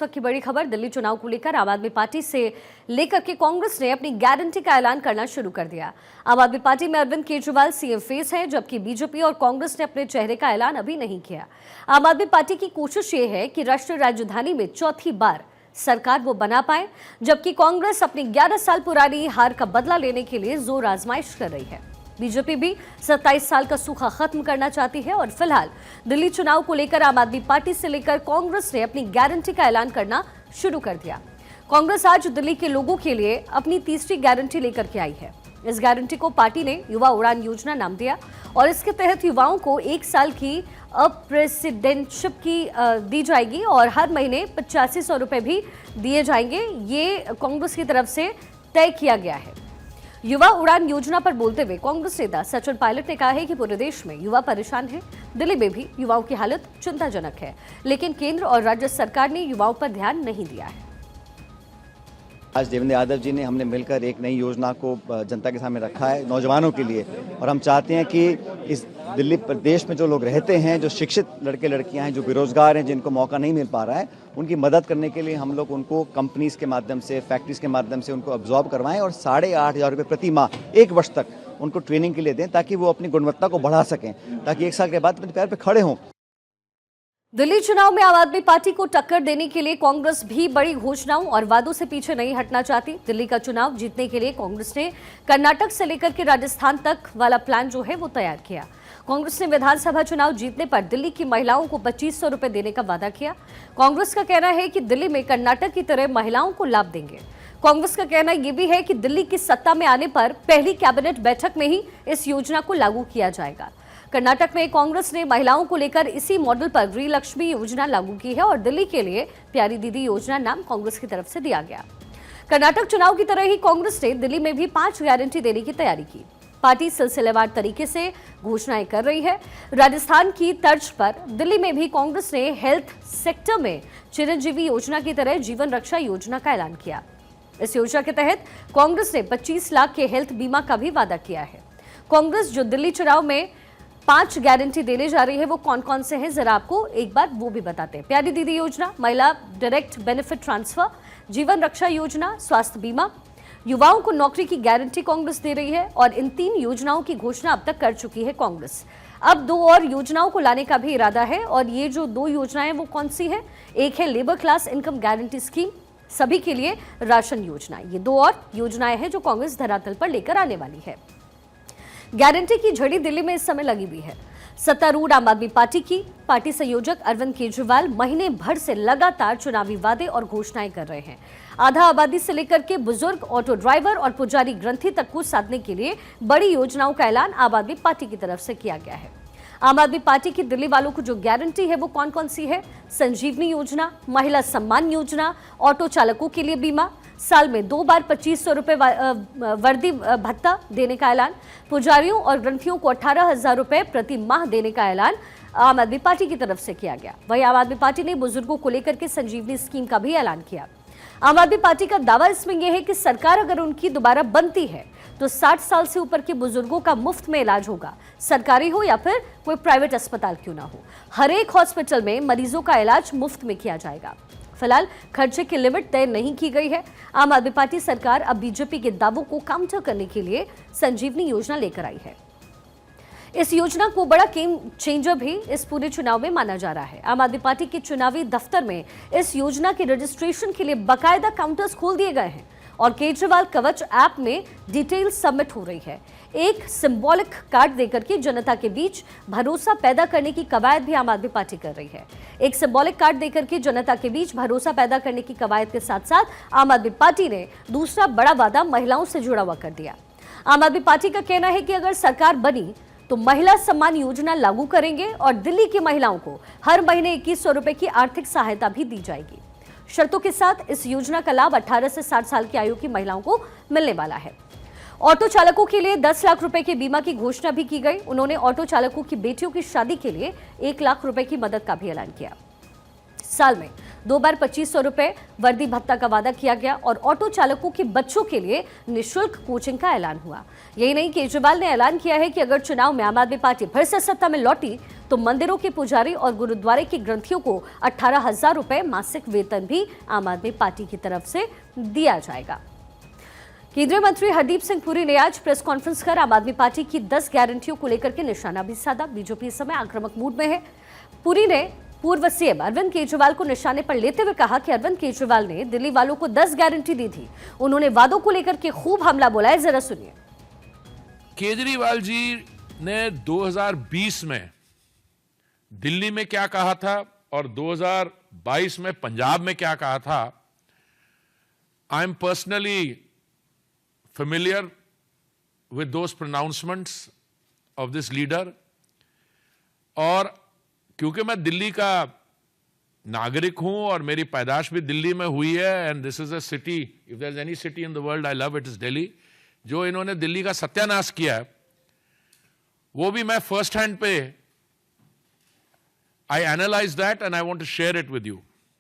वक्त की बड़ी खबर, दिल्ली चुनाव को लेकर आम आदमी पार्टी से लेकर के कांग्रेस ने अपनी गारंटी का ऐलान करना शुरू कर दिया। आम आदमी पार्टी में अरविंद केजरीवाल सीएम फेस है, जबकि बीजेपी और कांग्रेस ने अपने चेहरे का ऐलान अभी नहीं किया। आम आदमी पार्टी की कोशिश ये है कि राष्ट्रीय राजधानी में चौथी बार सरकार वो बना पाए, जबकि कांग्रेस अपनी 11 साल पुरानी हार का बदला लेने के लिए जोर आजमाइश कर रही है। बीजेपी भी 27 साल का सूखा खत्म करना चाहती है और फिलहाल दिल्ली चुनाव को लेकर आम आदमी पार्टी से लेकर कांग्रेस ने अपनी गारंटी का ऐलान करना शुरू कर दिया। कांग्रेस आज दिल्ली के लोगों के लिए अपनी तीसरी गारंटी लेकर के आई है। इस गारंटी को पार्टी ने युवा उड़ान योजना नाम दिया और इसके तहत युवाओं को 1 साल की अप्रेसिडेंटशिप की दी जाएगी और हर महीने 8500 रुपए भी दिए जाएंगे। ये कांग्रेस की तरफ से तय किया गया है। युवा उड़ान योजना पर बोलते हुए कांग्रेस नेता सचिन पायलट ने कहा है कि पूरे देश में युवा परेशान हैं। दिल्ली में भी युवाओं की हालत चिंताजनक है, लेकिन केंद्र और राज्य सरकार ने युवाओं पर ध्यान नहीं दिया है। आज देवेंद्र यादव जी ने हमने मिलकर एक नई योजना को जनता के सामने रखा है नौजवानों के लिए, और हम चाहते हैं कि इस दिल्ली प्रदेश में जो लोग रहते हैं, जो शिक्षित लड़के लड़कियां हैं, जो बेरोजगार हैं, जिनको मौका नहीं मिल पा रहा है, उनकी मदद करने के लिए हम लोग उनको कंपनीज के माध्यम से, फैक्ट्रीज के माध्यम से उनको अब्जॉर्ब करवाएं और 8,500 रुपये प्रति माह 1 वर्ष तक उनको ट्रेनिंग के लिए दें, ताकि वो अपनी गुणवत्ता को बढ़ा सकें, ताकि 1 साल के बाद अपने पैर पर खड़े हों। दिल्ली चुनाव में आम आदमी पार्टी को टक्कर देने के लिए कांग्रेस भी बड़ी घोषणाओं और वादों से पीछे नहीं हटना चाहती। दिल्ली का चुनाव जीतने के लिए कांग्रेस ने कर्नाटक से लेकर के राजस्थान तक वाला प्लान जो है वो तैयार किया। कांग्रेस ने विधानसभा चुनाव जीतने पर दिल्ली की महिलाओं को 2500 रुपए देने का वादा किया। कांग्रेस का कहना है कि दिल्ली में कर्नाटक की तरह महिलाओं को लाभ देंगे। कांग्रेस का कहना यह भी है कि दिल्ली की सत्ता में आने पर पहली कैबिनेट बैठक में ही इस योजना को लागू किया जाएगा। कर्नाटक में कांग्रेस ने महिलाओं को लेकर इसी मॉडल पर गृहलक्ष्मी योजना लागू की है और दिल्ली के लिए प्यारी दीदी योजना नाम कांग्रेस की तरफ से दिया गया। कर्नाटक चुनाव की तरह ही कांग्रेस ने दिल्ली में भी 5 गारंटी देने की तैयारी की। पार्टी सिलसिलेवार तरीके से घोषणाएं कर रही है। राजस्थान की तर्ज पर दिल्ली में भी कांग्रेस ने हेल्थ सेक्टर में चिरंजीवी योजना की तरह जीवन रक्षा योजना का ऐलान किया। इस योजना के तहत कांग्रेस ने 25 लाख के हेल्थ बीमा का भी वादा किया है। कांग्रेस जो दिल्ली चुनाव में 5 गारंटी देने जा रही है वो कौन कौन से हैं, जरा आपको एक बार वो भी बताते हैं। प्यारी दीदी योजना, महिला डायरेक्ट बेनिफिट ट्रांसफर, जीवन रक्षा योजना, स्वास्थ्य बीमा, युवाओं को नौकरी की गारंटी कांग्रेस दे रही है और इन 3 योजनाओं की घोषणा अब तक कर चुकी है कांग्रेस। अब 2 और योजनाओं को लाने का भी इरादा है और ये जो 2 योजनाएं वो कौन सी है? एक है labour class income guarantee scheme, सभी के लिए राशन योजना। ये 2 और योजनाएं हैं जो कांग्रेस धरातल पर लेकर आने वाली है। गारंटी की झड़ी दिल्ली में इस समय लगी हुई है। सत्तारूढ़ आम आदमी पार्टी की पार्टी संयोजक अरविंद केजरीवाल महीने भर से लगातार चुनावी वादे और घोषणाएं कर रहे हैं। आधा आबादी से लेकर के बुजुर्ग, ऑटो ड्राइवर और पुजारी ग्रंथि तक को साधने के लिए बड़ी योजनाओं का ऐलान आम आदमी पार्टी की तरफ से किया गया है। आम आदमी पार्टी की दिल्ली वालों को जो गारंटी है वो कौन कौन सी है? संजीवनी योजना, महिला सम्मान योजना, ऑटो चालकों के लिए बीमा, साल में 2 बार 2500 रुपए वर्दी भत्ता देने का ऐलान, पुजारियों और ग्रंथियों को 18,000 रुपए प्रति माह देने का ऐलान आम आदमी पार्टी की तरफ से किया गया। वहीं आम आदमी पार्टी ने बुजुर्गों को लेकर के संजीवनी स्कीम का भी ऐलान किया। आम आदमी पार्टी का दावा इसमें यह है कि सरकार अगर उनकी दोबारा बनती है तो 60 साल से ऊपर के बुजुर्गों का मुफ्त में इलाज होगा, सरकारी हो या फिर कोई प्राइवेट अस्पताल क्यों ना हो। हर एक हॉस्पिटल में मरीजों का इलाज मुफ्त में किया जाएगा। फिलहाल खर्चे की लिमिट तय नहीं की गई है। आम आदमी पार्टी सरकार अब बीजेपी के दावों को काउंटर करने के लिए संजीवनी योजना लेकर आई है। इस योजना को बड़ा गेम चेंजर भी इस पूरे चुनाव में माना जा रहा है। आम आदमी पार्टी के चुनावी दफ्तर में इस योजना के रजिस्ट्रेशन के लिए बाकायदा काउंटर्स खोल दिए गए हैं और केजरीवाल कवच ऐप में डिटेल सबमिट हो रही है। एक सिंबॉलिक कार्ड देकर के जनता के बीच भरोसा पैदा करने की कवायद भी आम आदमी पार्टी कर रही है। एक सिंबॉलिक कार्ड देकर के जनता के बीच भरोसा पैदा करने की कवायद के साथ साथ आम आदमी पार्टी ने दूसरा बड़ा वादा महिलाओं से जुड़ा हुआ कर दिया। आम आदमी पार्टी का कहना है कि अगर सरकार बनी तो महिला सम्मान योजना लागू करेंगे और दिल्ली की महिलाओं को हर महीने 2100 रुपए की आर्थिक सहायता भी दी जाएगी। शर्तों के साथ इस योजना का लाभ 18 से 60 साल की आयु की महिलाओं को मिलने वाला है। ऑटो चालकों के लिए 10 लाख रुपए के बीमा की घोषणा भी की गई। उन्होंने ऑटो चालकों की बेटियों की शादी के लिए 1 लाख रुपए की मदद का भी ऐलान किया। साल में 2 बार 2500 रुपए वर्दी भत्ता का वादा किया गया और ऑटो चालकों के बच्चों के लिए निःशुल्क कोचिंग का ऐलान हुआ। यही नहीं, केजरीवाल ने ऐलान किया है कि अगर चुनाव में आम आदमी पार्टी फिर से सत्ता में लौटी तो मंदिरों के पुजारी और गुरुद्वारे के ग्रंथियों को 18,000 रुपए मासिक वेतन भी आम आदमी पार्टी की तरफ से दिया जाएगा। केंद्रीय मंत्री हरदीप सिंह पुरी ने आज प्रेस कॉन्फ्रेंस कर आम आदमी पार्टी की 10 गारंटियों को लेकर के निशाना भी साधा। बीजेपी इस समय आक्रामक मूड में है। पुरी ने पूर्व सीएम अरविंद केजरीवाल को निशाने पर लेते हुए कहा कि अरविंद केजरीवाल ने दिल्ली वालों को 10 गारंटी दी थी। उन्होंने वादों को लेकर के खूब हमला बोला है, जरा सुनिए। केजरीवाल जी ने 2020 में दिल्ली में क्या कहा था और 2022 में पंजाब में क्या कहा था, I am personally familiar with those pronouncements of this leader, और क्योंकि मैं दिल्ली का नागरिक हूं और मेरी पैदाश भी दिल्ली में हुई है, and this is a city, if there is any city in the world I love it is Delhi. जो इन्होंने दिल्ली का सत्यानाश किया है वो भी मैं फर्स्ट हैंड पे I analyse that and I want to share it with you.